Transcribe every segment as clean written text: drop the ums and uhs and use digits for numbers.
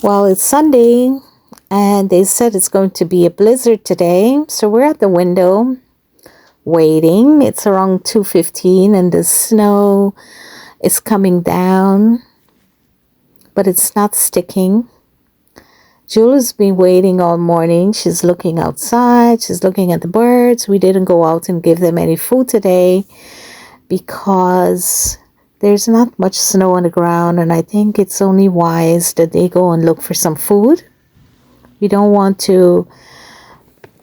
Well, it's Sunday and they said it's going to be a blizzard today. So we're at the window waiting. It's around 2:15 and the snow is coming down, but it's not sticking. Julie's been waiting all morning. She's looking outside. She's looking at the birds. We didn't go out and give them any food today because there's not much snow on the ground, and I think it's only wise that they go and look for some food. We don't want to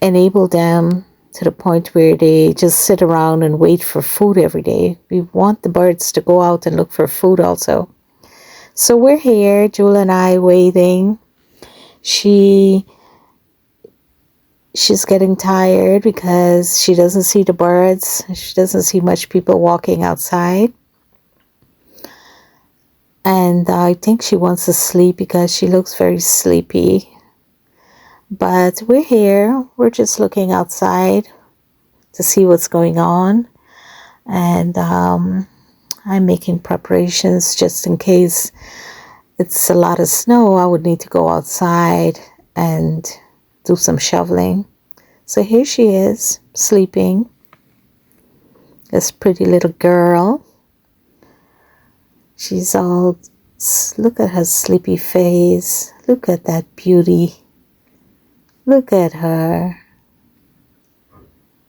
enable them to the point where they just sit around and wait for food every day. We want the birds to go out and look for food also. So we're here, Jewel and I, waiting. She's getting tired because she doesn't see the birds. She doesn't see much people walking outside. And I think she wants to sleep because she looks very sleepy. But we're here. We're just looking outside to see what's going on. And I'm making preparations just in case it's a lot of snow. I would need to go outside and do some shoveling. So here she is, sleeping. This pretty little girl. She's all, look at her sleepy face. Look at that beauty. Look at her.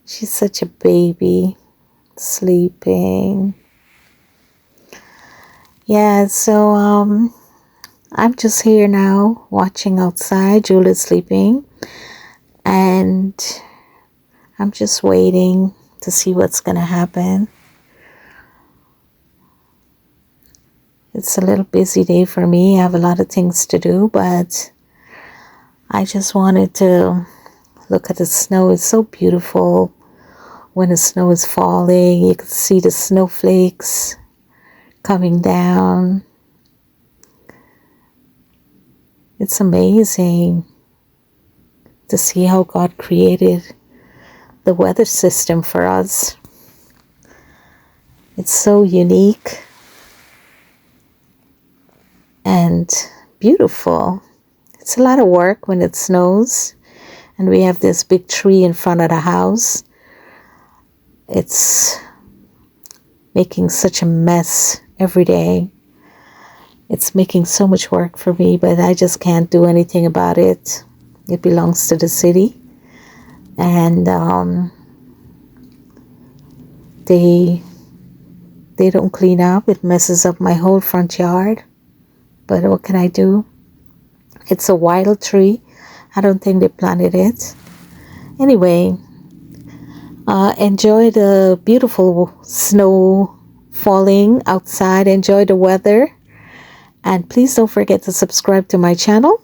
She's such a baby, sleeping. Yeah, so I'm just here now watching outside. Julie's sleeping. And I'm just waiting to see what's going to happen. It's a little busy day for me. I have a lot of things to do, but I just wanted to look at the snow. It's so beautiful when the snow is falling. You can see the snowflakes coming down. It's amazing to see how God created the weather system for us. It's so unique and beautiful. It's a lot of work when it snows and we have this big tree in front of the house. It's making such a mess every day. It's making so much work for me, but I just can't do anything about it. It belongs to the city. And they don't clean up. It messes up my whole front yard. But what can I do? It's a wild tree. I don't think they planted it. Anyway, enjoy the beautiful snow falling outside. Enjoy the weather. And please don't forget to subscribe to my channel.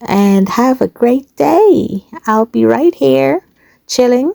And have a great day. I'll be right here chilling.